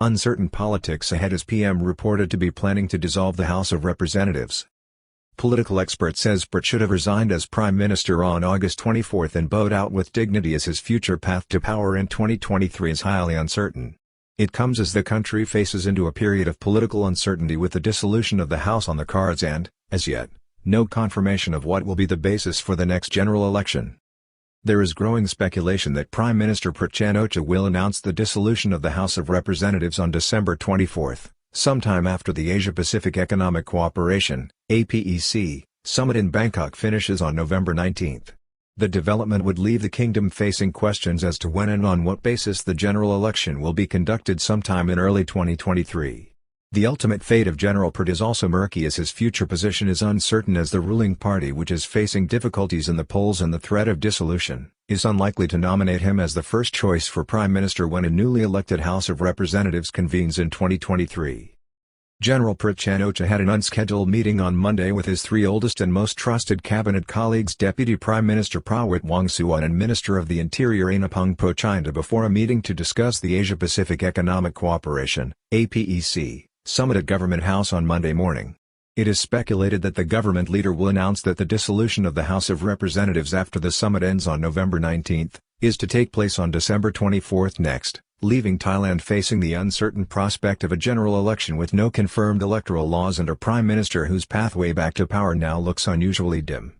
Uncertain politics ahead as PM reported to be planning to dissolve the House of Representatives. Political expert says Prayut should have resigned as Prime Minister on August 24 and bowed out with dignity as his future path to power in 2023 is highly uncertain. It comes as the country faces into a period of political uncertainty with the dissolution of the House on the cards and, as yet, no confirmation of what will be the basis for the next general election. There is growing speculation that Prime Minister Prayut Chan-o-cha will announce the dissolution of the House of Representatives on December 24, sometime after the Asia-Pacific Economic Cooperation (APEC) summit in Bangkok finishes on November 19. The development would leave the kingdom facing questions as to when and on what basis the general election will be conducted sometime in early 2023. The ultimate fate of General Prayut is also murky as his future position is uncertain as the ruling party, which is facing difficulties in the polls and the threat of dissolution, is unlikely to nominate him as the first choice for Prime Minister when a newly elected House of Representatives convenes in 2023. General Prayut Chan-o-cha had an unscheduled meeting on Monday with his three oldest and most trusted cabinet colleagues, Deputy Prime Minister Prayut Wongsuwon and Minister of the Interior Anapong Pochinda, before a meeting to discuss the Asia-Pacific Economic Cooperation (APEC) summit at Government House on Monday morning. It is speculated that the government leader will announce that the dissolution of the House of Representatives after the summit ends on November 19 is to take place on December 24 next, leaving Thailand facing the uncertain prospect of a general election with no confirmed electoral laws and a prime minister whose pathway back to power now looks unusually dim.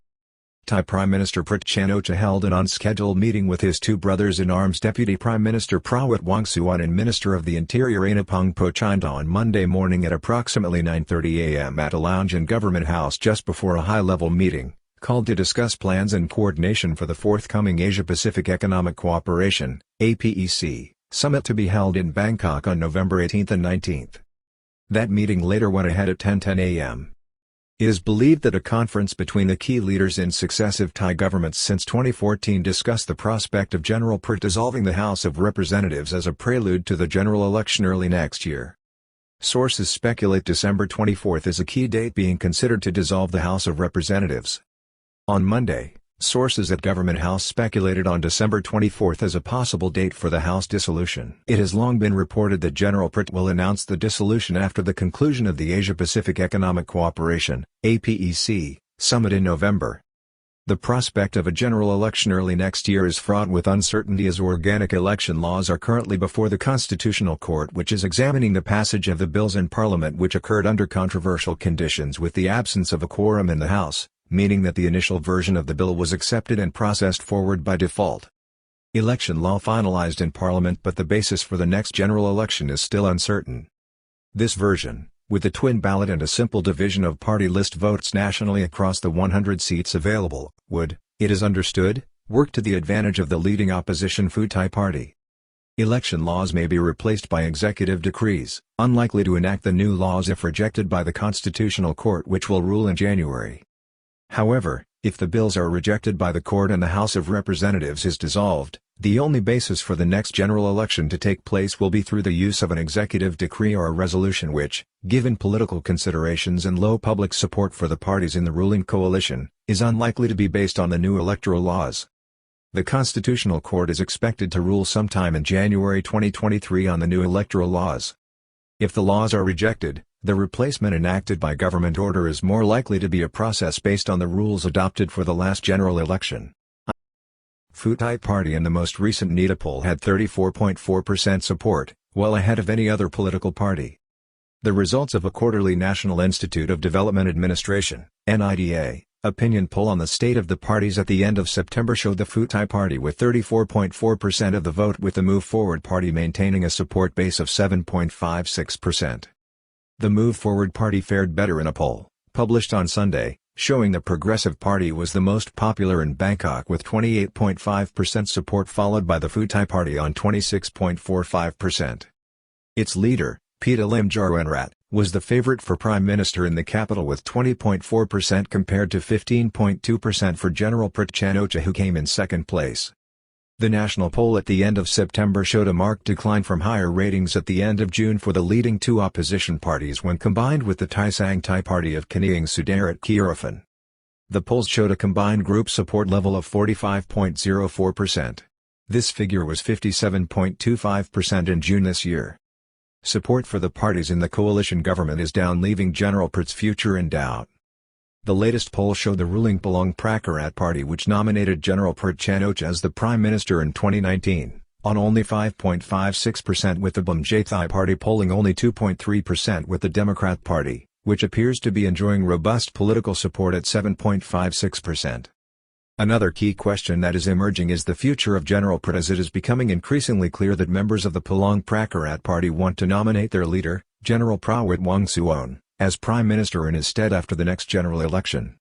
Thai Prime Minister Prayut Chan-o-cha held an unscheduled meeting with his two brothers-in-arms, Deputy Prime Minister Prayut Wongsuwon and Minister of the Interior Anapong Pochinda, on Monday morning at approximately 9:30 a.m. at a lounge in Government House just before a high-level meeting, called to discuss plans and coordination for the forthcoming Asia-Pacific Economic Cooperation (APEC) summit to be held in Bangkok on November 18 and 19. That meeting later went ahead at 10:10 a.m. It is believed that a conference between the key leaders in successive Thai governments since 2014 discussed the prospect of General Prayut dissolving the House of Representatives as a prelude to the general election early next year. Sources speculate December 24 is a key date being considered to dissolve the House of Representatives. On Monday, sources at Government House speculated on December 24 as a possible date for the House dissolution. It has long been reported that General Prayut will announce the dissolution after the conclusion of the Asia-Pacific Economic Cooperation (APEC) summit in November. The prospect of a general election early next year is fraught with uncertainty as organic election laws are currently before the Constitutional Court, which is examining the passage of the bills in Parliament which occurred under controversial conditions with the absence of a quorum in the House, meaning that the initial version of the bill was accepted and processed forward by default. Election law finalized in Parliament, but the basis for the next general election is still uncertain. This version, with a twin ballot and a simple division of party list votes nationally across the 100 seats available, would, it is understood, work to the advantage of the leading opposition Pheu Thai Party. Election laws may be replaced by executive decrees, unlikely to enact the new laws if rejected by the Constitutional Court, which will rule in January. However, if the bills are rejected by the court and the House of Representatives is dissolved, the only basis for the next general election to take place will be through the use of an executive decree or a resolution which, given political considerations and low public support for the parties in the ruling coalition, is unlikely to be based on the new electoral laws. The Constitutional Court is expected to rule sometime in January 2023 on the new electoral laws. If the laws are rejected, the replacement enacted by government order is more likely to be a process based on the rules adopted for the last general election. Pheu Thai Party in the most recent NITA poll had 34.4% support, well ahead of any other political party. The results of a quarterly National Institute of Development Administration (NIDA) opinion poll on the state of the parties at the end of September showed the Pheu Thai Party with 34.4% of the vote, with the Move Forward Party maintaining a support base of 7.56%. The Move Forward Party fared better in a poll, published on Sunday, showing the Progressive Party was the most popular in Bangkok with 28.5% support, followed by the Pheu Thai Party on 26.45%. Its leader, Pita Limjaroenrat, was the favorite for Prime Minister in the capital with 20.4% compared to 15.2% for General Prayut Chan-o-cha, who came in second place. The national poll at the end of September showed a marked decline from higher ratings at the end of June for the leading two opposition parties when combined with the Thai Sang Thai Party of Kaniang Sudarat Kiarafan. The polls showed a combined group support level of 45.04%. This figure was 57.25% in June this year. Support for the parties in the coalition government is down, leaving General Prayut's future in doubt. The latest poll showed the ruling Palong Pracharat party, which nominated General Prayut Chan-o-cha as the Prime Minister in 2019, on only 5.56%, with the Bumjaithai party polling only 2.3%, with the Democrat Party, which appears to be enjoying robust political support, at 7.56%. Another key question that is emerging is the future of General Prayut, as it is becoming increasingly clear that members of the Palong Pracharat party want to nominate their leader, General Prayut Wongsuwon, as Prime Minister in his stead after the next general election.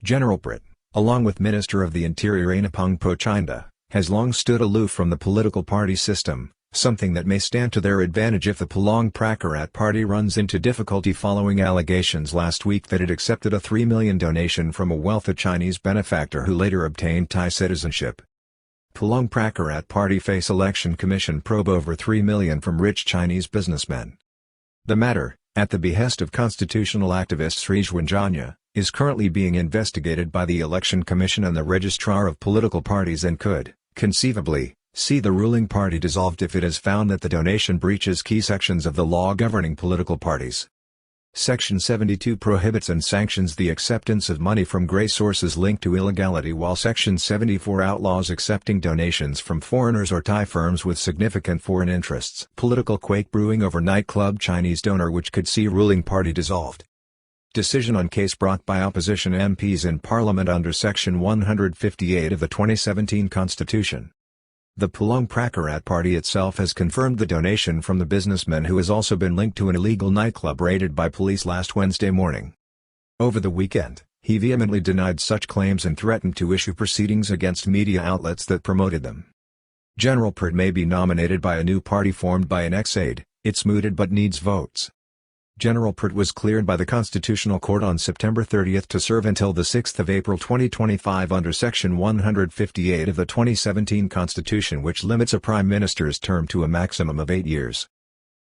General Prayut, along with Minister of the Interior Anapong Pochinda, has long stood aloof from the political party system, something that may stand to their advantage if the Palong Pracharat party runs into difficulty following allegations last week that it accepted a $3 million donation from a wealthy Chinese benefactor who later obtained Thai citizenship. Palong Pracharat party face election commission probe over $3 million from rich Chinese businessmen. The matter, at the behest of constitutional activist Sri Janya, is currently being investigated by the Election Commission and the Registrar of Political Parties, and could, conceivably, see the ruling party dissolved if it is found that the donation breaches key sections of the law governing political parties. Section 72 prohibits and sanctions the acceptance of money from grey sources linked to illegality, while Section 74 outlaws accepting donations from foreigners or Thai firms with significant foreign interests. Political quake brewing over nightclub Chinese donor, which could see ruling party dissolved. Decision on case brought by opposition MPs in Parliament under Section 158 of the 2017 Constitution. The Palong Pracharat party itself has confirmed the donation from the businessman, who has also been linked to an illegal nightclub raided by police last Wednesday morning. Over the weekend, he vehemently denied such claims and threatened to issue proceedings against media outlets that promoted them. General Prayut may be nominated by a new party formed by an ex-aide. It's mooted but needs votes. General Prayut was cleared by the Constitutional Court on September 30 to serve until 6 April 2025 under Section 158 of the 2017 Constitution, which limits a Prime Minister's term to a maximum of 8 years.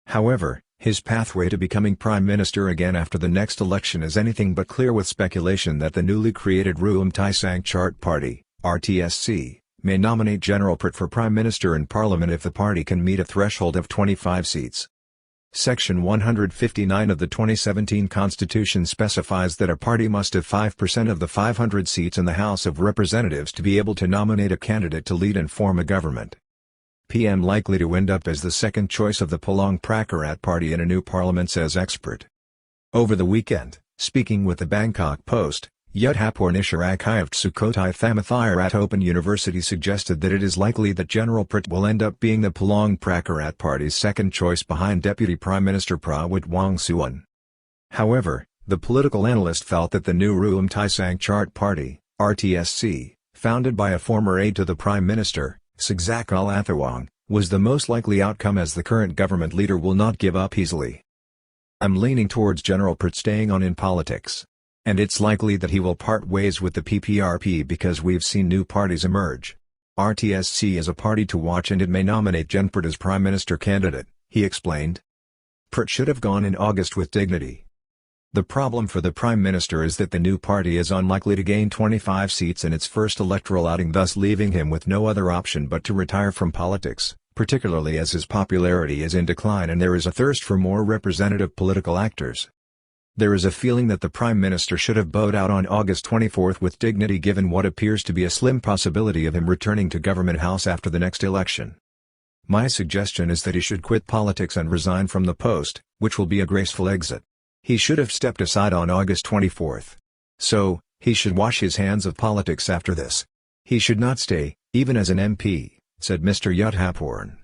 However, his pathway to becoming Prime Minister again after the next election is anything but clear, with speculation that the newly created Ruam Thai Sang Chart Party, RTSC, may nominate General Prayut for Prime Minister in Parliament if the party can meet a threshold of 25 seats. Section 159 of the 2017 Constitution specifies that a party must have 5% of the 500 seats in the House of Representatives to be able to nominate a candidate to lead and form a government. PM likely to end up as the second choice of the Palong Pracharat party in a new parliament, says expert. Over the weekend, speaking with the Bangkok Post, Yudhapur Nisharakayavt Sukhothai Thamathir at Open University suggested that it is likely that General Prayut will end up being the Palong Pracharat party's second choice behind Deputy Prime Minister Prayut Wongsuwon. However, the political analyst felt that the new Ruam Thai Sang Chart Party, RTSC, founded by a former aide to the Prime Minister, Sigzak Alathawong, was the most likely outcome, as the current government leader will not give up easily. I'm leaning towards General Prayut staying on in politics. And it's likely that he will part ways with the PPRP because we've seen new parties emerge. RTSC is a party to watch, and it may nominate Gen Prayut as Prime Minister candidate, he explained. Prayut should have gone in August with dignity. The problem for the Prime Minister is that the new party is unlikely to gain 25 seats in its first electoral outing, thus leaving him with no other option but to retire from politics, particularly as his popularity is in decline and there is a thirst for more representative political actors. There is a feeling that the Prime Minister should have bowed out on August 24 with dignity, given what appears to be a slim possibility of him returning to Government House after the next election. My suggestion is that he should quit politics and resign from the post, which will be a graceful exit. He should have stepped aside on August 24. So, he should wash his hands of politics after this. He should not stay, even as an MP, said Mr. Yudhapur.